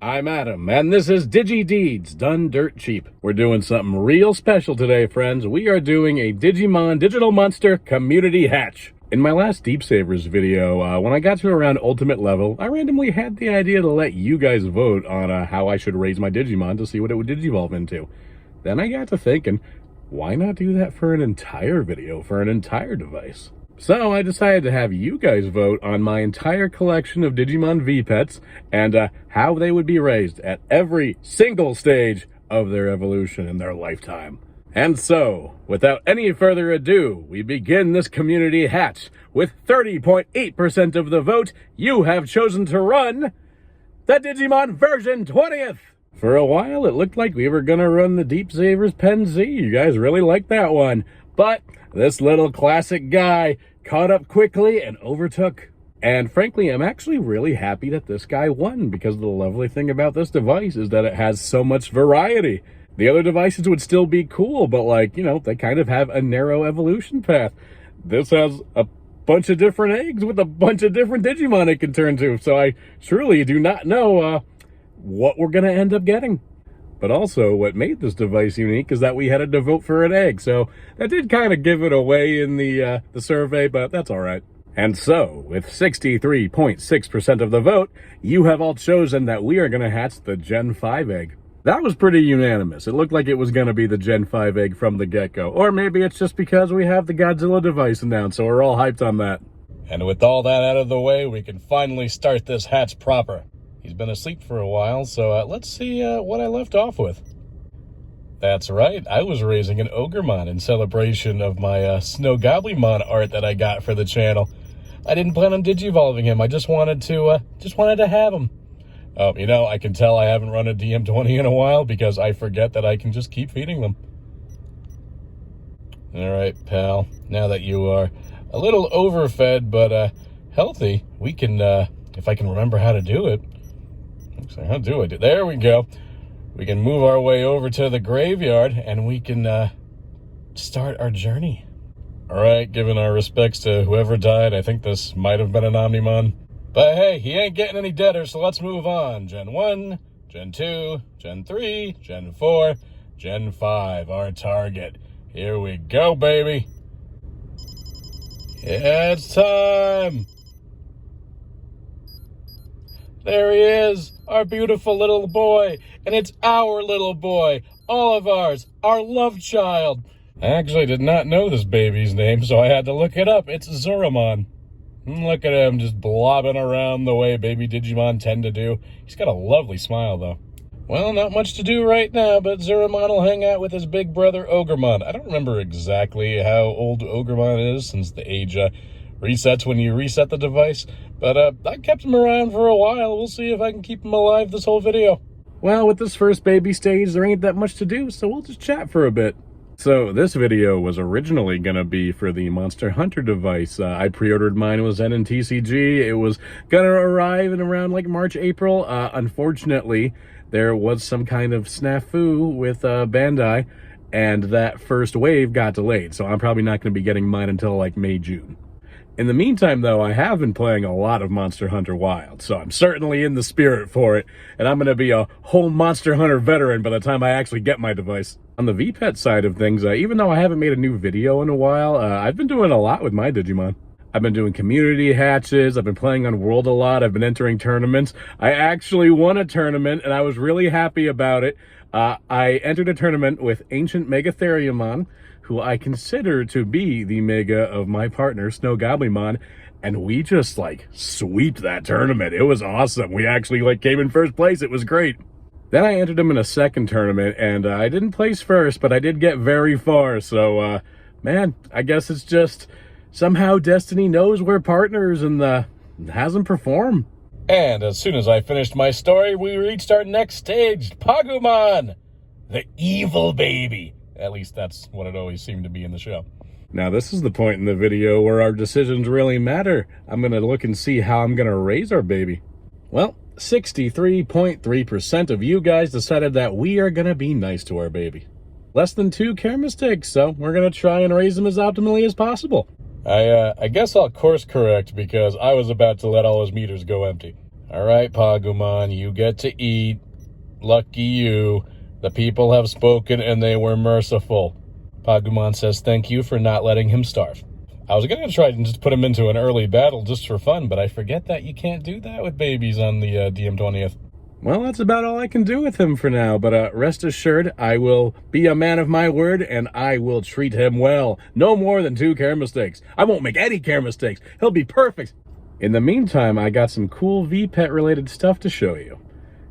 I'm Adam, and this is Digideeds, done dirt cheap. We're doing something real special today, friends. We are doing a Digimon Digital Monster Community Hatch. In my last Deep Savers video, when I got to around Ultimate level, I randomly had the idea to let you guys vote on how I should raise my Digimon to see what it would Digivolve into. Then I got to thinking, why not do that for an entire video, for an entire device? So I decided to have you guys vote on my entire collection of Digimon V-Pets and how they would be raised at every single stage of their evolution in their lifetime. And so, without any further ado, we begin this community hatch. With 30.8% of the vote, you have chosen to run the Digimon version 20th! For a while, it looked like we were gonna run the Deep Savers Pen Z. You guys really liked that one. But this little classic guy caught up quickly and overtook. And frankly, I'm actually really happy that this guy won, because the lovely thing about this device is that it has so much variety. The other devices would still be cool, but like, you know, they kind of have a narrow evolution path. This has a bunch of different eggs with a bunch of different Digimon it can turn to, so I truly do not know what we're gonna end up getting. But also, what made this device unique is that we had to vote for an egg, so that did kind of give it away in the survey, but that's all right. And so, with 63.6% of the vote, you have all chosen that we are going to hatch the Gen 5 egg. That was pretty unanimous. It looked like it was going to be the Gen 5 egg from the get-go. Or maybe it's just because we have the Godzilla device announced, so we're all hyped on that. And with all that out of the way, we can finally start this hatch proper. He's been asleep for a while, so let's see what I left off with. That's right, I was raising an Ogremon in celebration of my Snow Goblimon art that I got for the channel. I didn't plan on Digivolving him, I just wanted to have him. You know, I can tell I haven't run a DM20 in a while because I forget that I can just keep feeding them. All right, pal, now that you are a little overfed but healthy, we can, if I can remember how to do it. How do I do? There we go. We can move our way over to the graveyard and we can start our journey. All right, giving our respects to whoever died. I think this might have been an Omnimon. But hey, he ain't getting any deader, so let's move on. Gen 1, Gen 2, Gen 3, Gen 4, Gen 5, our target. Here we go, baby. Yeah, it's time. There he is, our beautiful little boy, and it's our little boy, all of ours, our love child. I actually did not know this baby's name, so I had to look it up. It's Zuramon. Look at him just blobbing around the way baby Digimon tend to do. He's got a lovely smile, though. Well, not much to do right now, but Zuramon will hang out with his big brother Ogremon. I don't remember exactly how old Ogremon is, since the age resets when you reset the device, but I kept him around for a while. We'll see if I can keep him alive this whole video. Well, with this first baby stage, there ain't that much to do, so we'll just chat for a bit. So this video was originally gonna be for the Monster Hunter device. I pre-ordered mine with Zen and TCG. It was gonna arrive in around like March, April. Unfortunately, there was some kind of snafu with Bandai, and that first wave got delayed, so I'm probably not gonna be getting mine until like May, June. In the meantime, though, I have been playing a lot of Monster Hunter Wild, so I'm certainly in the spirit for it, and I'm going to be a whole Monster Hunter veteran by the time I actually get my device. On the V-Pet side of things, even though I haven't made a new video in a while, I've been doing a lot with my Digimon. I've been doing community hatches, I've been playing on World a lot, I've been entering tournaments. I actually won a tournament, and I was really happy about it. I entered a tournament with Ancient Megatheriumon, who I consider to be the Mega of my partner, Snow Goblimon, and we just, like, sweeped that tournament. It was awesome. We actually, like, came in first place. It was great. Then I entered him in a second tournament, and I didn't place first, but I did get very far, so, man, I guess it's just somehow Destiny knows we're partners and has them perform. And as soon as I finished my story, we reached our next stage, Pagumon, the evil baby. At least that's what it always seemed to be in the show. Now this is the point in the video where our decisions really matter. I'm going to look and see how I'm going to raise our baby. Well, 63.3% of you guys decided that we are going to be nice to our baby. Less than 2 care mistakes, so we're going to try and raise him as optimally as possible. I guess I'll course correct because I was about to let all his meters go empty. All right, Pagumon, you get to eat. Lucky you. The people have spoken and they were merciful. Pagumon says thank you for not letting him starve. I was going to try and just put him into an early battle just for fun, but I forget that you can't do that with babies on the DM20th. Well, that's about all I can do with him for now, but rest assured, I will be a man of my word, and I will treat him well. No more than 2 care mistakes. I won't make any care mistakes. He'll be perfect. In the meantime, I got some cool VPET-related stuff to show you.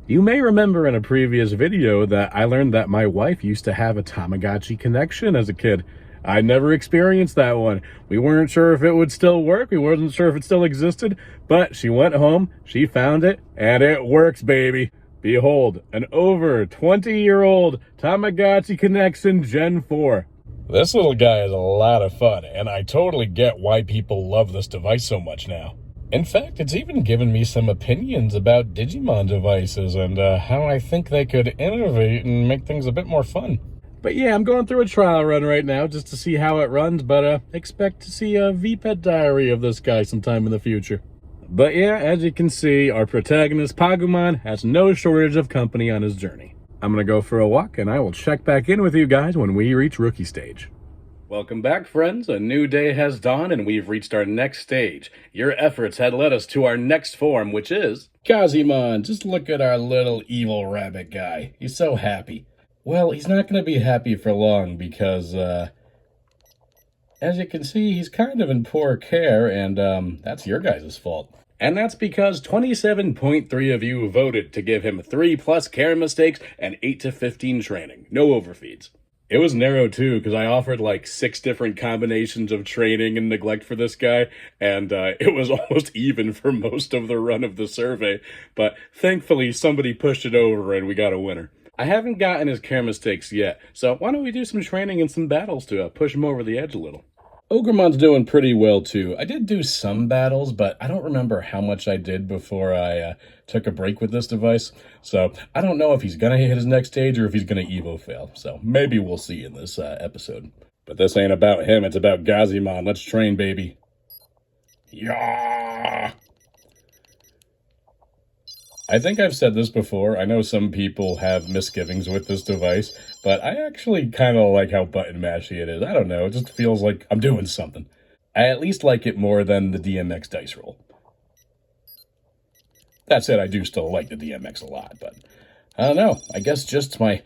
You may remember in a previous video that I learned that my wife used to have a Tamagotchi connection as a kid. I never experienced that one. We weren't sure if it would still work. We wasn't sure if it still existed, but she went home, she found it, and it works, baby. Behold, an over 20-year-old Tamagotchi connection Gen 4. This little guy is a lot of fun, and I totally get why people love this device so much now. In fact, it's even given me some opinions about Digimon devices and how I think they could innovate and make things a bit more fun. But yeah, I'm going through a trial run right now just to see how it runs, but expect to see a VPET diary of this guy sometime in the future. But yeah, as you can see, our protagonist Pagumon has no shortage of company on his journey. I'm going to go for a walk, and I will check back in with you guys when we reach rookie stage. Welcome back, friends. A new day has dawned, and we've reached our next stage. Your efforts had led us to our next form, which is Kazimon. Just look at our little evil rabbit guy. He's so happy. Well, he's not going to be happy for long because, as you can see, he's kind of in poor care, and that's your guys' fault. And that's because 27.3 of you voted to give him 3+ care mistakes and 8 to 15 training. No overfeeds. It was narrow, too, because I offered like 6 different combinations of training and neglect for this guy, and it was almost even for most of the run of the survey, but thankfully somebody pushed it over and we got a winner. I haven't gotten his care mistakes yet, so why don't we do some training and some battles to push him over the edge a little. Ogremon's doing pretty well, too. I did do some battles, but I don't remember how much I did before I took a break with this device. So I don't know if he's going to hit his next stage or if he's going to Evo fail. So maybe we'll see in this episode. But this ain't about him. It's about Gazimon. Let's train, baby. Yeah. I think I've said this before. I know some people have misgivings with this device, but I actually kind of like how button mashy it is. I don't know. It just feels like I'm doing something. I at least like it more than the DMX dice roll. That said, I do still like the DMX a lot, but I don't know. I guess just my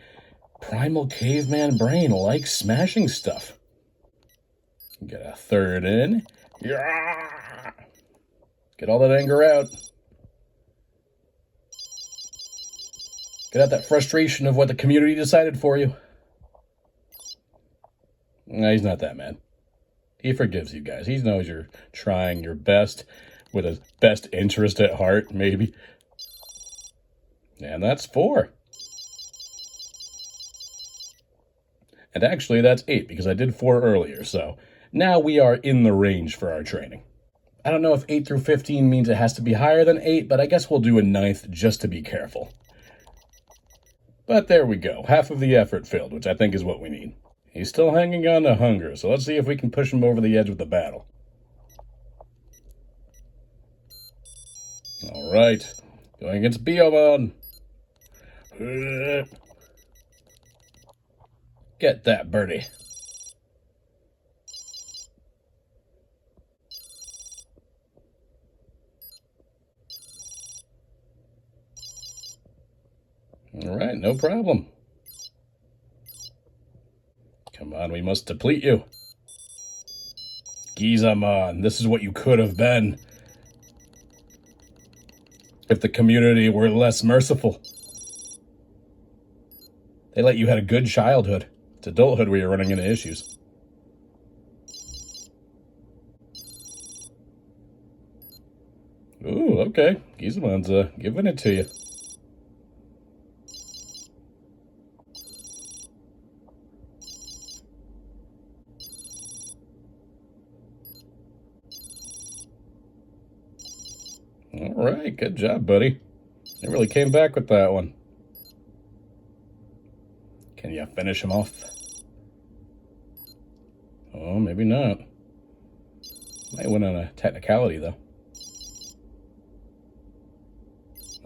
primal caveman brain likes smashing stuff. Get a third in. Yeah! Get all that anger out. Get out that frustration of what the community decided for you. No, he's not that mad. He forgives you guys. He knows you're trying your best with his best interest at heart, maybe. And that's 4. And actually, that's 8, because I did 4 earlier, so now we are in the range for our training. I don't know if 8 through 15 means it has to be higher than 8, but I guess we'll do a 9th just to be careful. But there we go. Half of the effort failed, which I think is what we need. He's still hanging on to hunger, so let's see if we can push him over the edge with the battle. All right. Going against Biomon. Get that, birdie. All right, no problem. Come on, we must deplete you. Gizamon, this is what you could have been if the community were less merciful. They let you have a good childhood. It's adulthood where you're running into issues. Ooh, okay. Gizamon's giving it to you. All right, good job, buddy. You really came back with that one. Can you finish him off? Oh, maybe not. Might win on a technicality, though.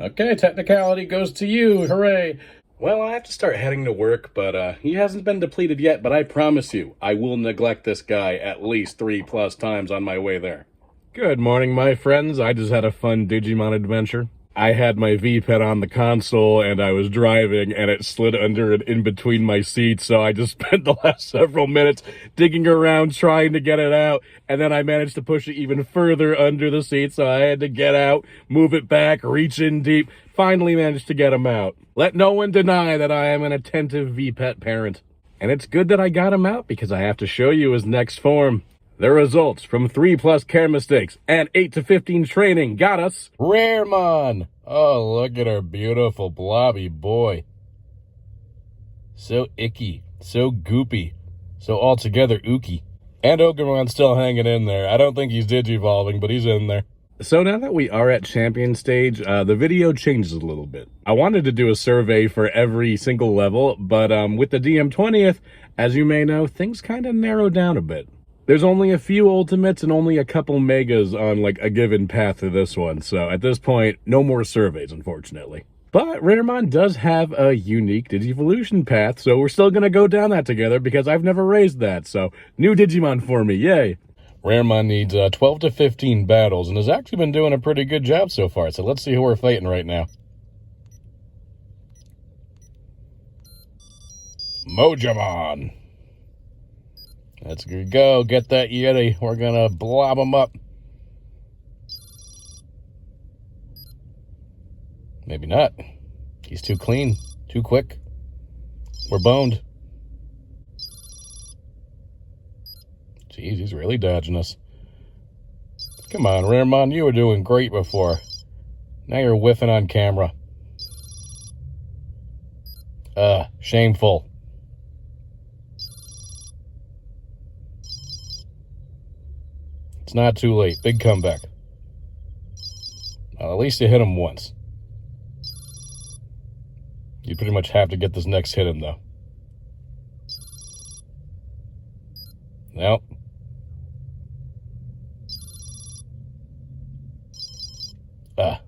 Okay, technicality goes to you. Hooray. Well, I have to start heading to work, but he hasn't been depleted yet, but I promise you, I will neglect this guy at least 3+ times on my way there. Good morning, my friends. I just had a fun Digimon adventure. I had my V-Pet on the console, and I was driving, and it slid under and in between my seats, so I just spent the last several minutes digging around trying to get it out, and then I managed to push it even further under the seat, so I had to get out, move it back, reach in deep, finally managed to get him out. Let no one deny that I am an attentive V-Pet parent. And it's good that I got him out, because I have to show you his next form. The results from 3+ care mistakes and 8 to 15 training got us Raremon. Oh, look at our beautiful blobby boy. So icky, so goopy, so altogether ooky. And Ogermon's still hanging in there. I don't think he's digivolving, but he's in there. So now that we are at champion stage, the video changes a little bit. I wanted to do a survey for every single level, but with the DM20th, as you may know, things kind of narrowed down a bit. There's only a few ultimates and only a couple megas on like a given path to this one, so at this point, no more surveys, unfortunately. But Raremon does have a unique Digivolution path, so we're still gonna go down that together because I've never raised that, so new Digimon for me, yay! Raremon needs 12 to 15 battles and has actually been doing a pretty good job so far, so let's see who we're fighting right now. Mojamon! Let's go. Get that Yeti. We're gonna blob him up. Maybe not. He's too clean. Too quick. We're boned. Jeez, he's really dodging us. Come on, Raremon. You were doing great before. Now you're whiffing on camera. Shameful. It's not too late. Big comeback. Well, at least you hit him once. You pretty much have to get this next hit in, though. Nope.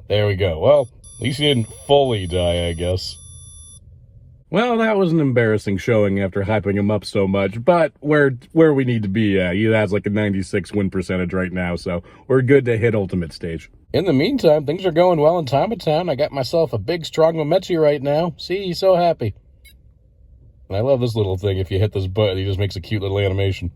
There we go. Well, at least he didn't fully die, I guess. Well, that was an embarrassing showing after hyping him up so much, but where we need to be at. He has like a 96 win percentage right now, so we're good to hit ultimate stage. In the meantime, things are going well in Tama Town. I got myself a big, strong Momechi right now. See, he's so happy. And I love this little thing. If you hit this button, he just makes a cute little animation.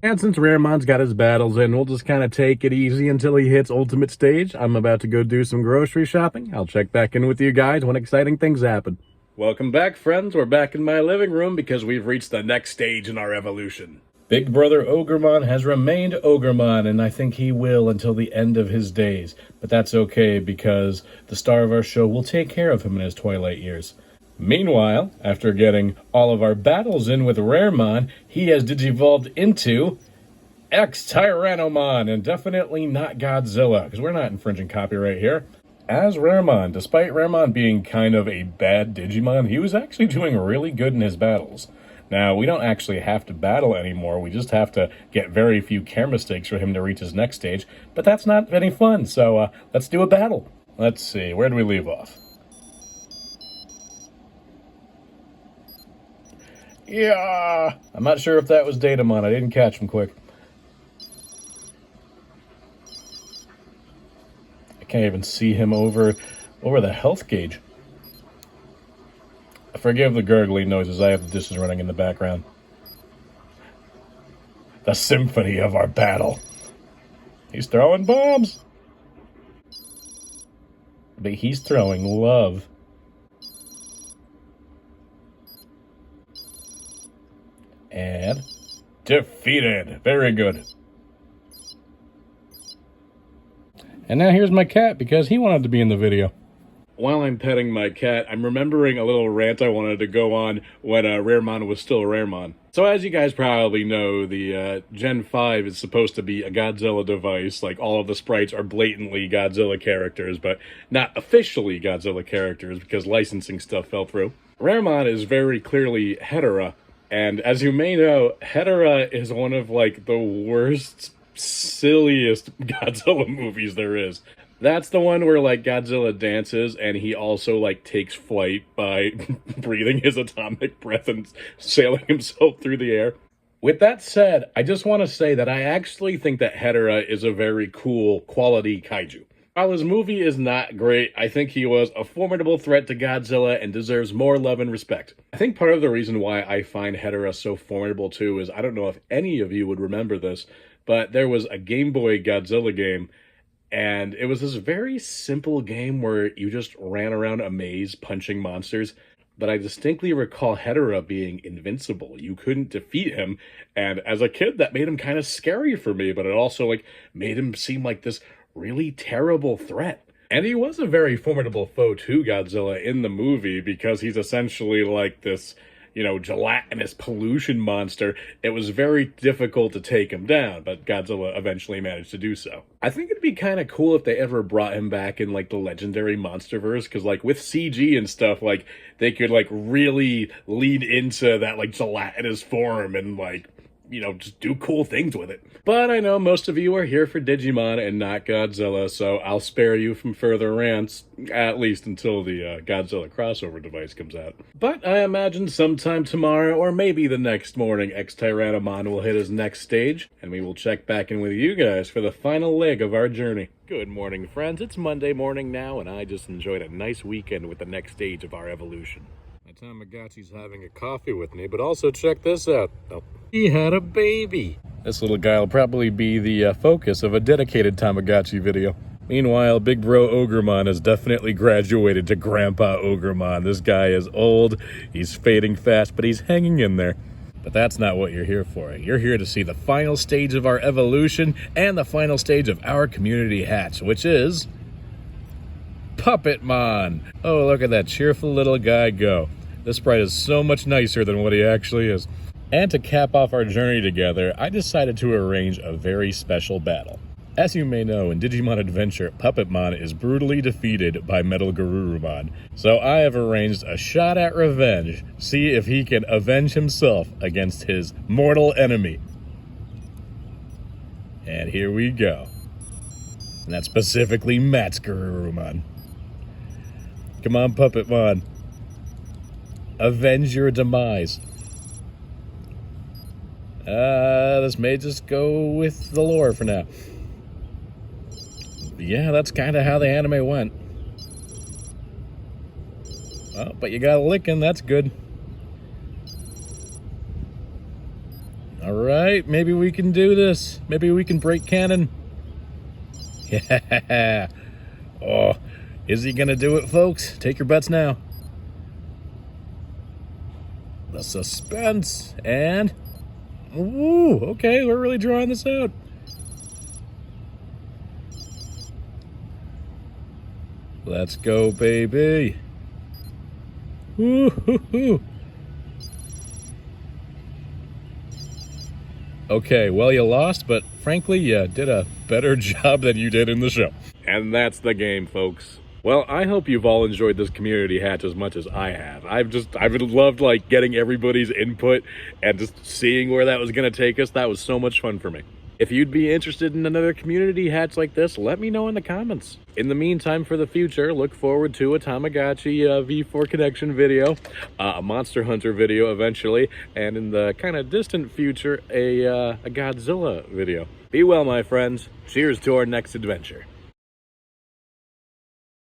And since Raremon's got his battles in, we'll just kind of take it easy until he hits ultimate stage. I'm about to go do some grocery shopping. I'll check back in with you guys when exciting things happen. Welcome back, friends. We're back in my living room because we've reached the next stage in our evolution. Big brother Ogermon has remained Ogermon, and I think he will until the end of his days. But that's okay, because the star of our show will take care of him in his twilight years. Meanwhile, after getting all of our battles in with Raremon, he has digivolved into X-Tyrannomon, and definitely not Godzilla, because we're not infringing copyright here. As Raremon, despite Raremon being kind of a bad Digimon, he was actually doing really good in his battles. Now, we don't actually have to battle anymore, we just have to get very few care mistakes for him to reach his next stage, but that's not any fun, so let's do a battle. Let's see, where do we leave off? Yeah! I'm not sure if that was Datamon, I didn't catch him quick. Can't even see him over the health gauge. Forgive the gurgling noises. I have the dishes running in the background. The symphony of our battle. He's throwing bombs. But he's throwing love. And defeated. Very good. And now here's my cat, because he wanted to be in the video. While I'm petting my cat, I'm remembering a little rant I wanted to go on when Raremon was still Raremon. So as you guys probably know, the Gen 5 is supposed to be a Godzilla device. Like, all of the sprites are blatantly Godzilla characters, but not officially Godzilla characters, because licensing stuff fell through. Raremon is very clearly Hetera, and as you may know, Hetera is one of, like, the worst, silliest Godzilla movies there is. That's the one where, like, Godzilla dances and he also, like, takes flight by breathing his atomic breath and sailing himself through the air. With that said, I just want to say that I actually think that Hedorah is a very cool quality kaiju. While his movie is not great, I think he was a formidable threat to Godzilla and deserves more love and respect. I think part of the reason why I find Hedorah so formidable too is, I don't know if any of you would remember this, but there was a Game Boy Godzilla game, and it was this very simple game where you just ran around a maze punching monsters. But I distinctly recall Hedorah being invincible. You couldn't defeat him, and as a kid, that made him kind of scary for me, but it also, like, made him seem like this really terrible threat. And he was a very formidable foe to Godzilla in the movie, because he's essentially like this, you know, gelatinous pollution monster. It was very difficult to take him down, but Godzilla eventually managed to do so. I think it'd be kind of cool if they ever brought him back in, like, the legendary Monsterverse, because, like, with CG and stuff, like, they could, like, really lead into that, like, gelatinous form and, like, you know, just do cool things with it. But I know most of you are here for Digimon and not Godzilla, so I'll spare you from further rants, at least until the Godzilla crossover device comes out. But I imagine sometime tomorrow, or maybe the next morning, X-Tyrannomon will hit his next stage, and we will check back in with you guys for the final leg of our journey. Good morning, friends. It's Monday morning now, and I just enjoyed a nice weekend with the next stage of our evolution. My Tamagotchi's having a coffee with me, but also check this out. Oh, he had a baby. This little guy will probably be the focus of a dedicated Tamagotchi video. Meanwhile, Big Bro Ogremon has definitely graduated to Grandpa Ogremon. This guy is old, he's fading fast, but he's hanging in there. But that's not what you're here for. You're here to see the final stage of our evolution and the final stage of our community hatch, which is Puppetmon. Oh, look at that cheerful little guy go. This sprite is so much nicer than what he actually is. And to cap off our journey together, I decided to arrange a very special battle. As you may know, in Digimon Adventure, Puppetmon is brutally defeated by Metal Garurumon. So I have arranged a shot at revenge, see if he can avenge himself against his mortal enemy. And here we go. And that's specifically Matt's Garurumon. Come on, Puppetmon. Avenge your demise. This may just go with the lore for now. Yeah, that's kind of how the anime went. Oh, but you got a licking, that's good. Alright, maybe we can do this. Maybe we can break canon. Yeah. Oh, is he gonna do it, folks? Take your bets now. The suspense, and... Ooh, okay, we're really drawing this out. Let's go, baby. Woo-hoo-hoo. Okay, well, you lost, but frankly, you did a better job than you did in the show. And that's the game, folks. Well, I hope you've all enjoyed this community hatch as much as I have. I've loved, like, getting everybody's input and just seeing where that was going to take us. That was so much fun for me. If you'd be interested in another community hatch like this, let me know in the comments. In the meantime, for the future, look forward to a Tamagotchi V4 connection video, a Monster Hunter video eventually, and in the kind of distant future, a Godzilla video. Be well, my friends. Cheers to our next adventure.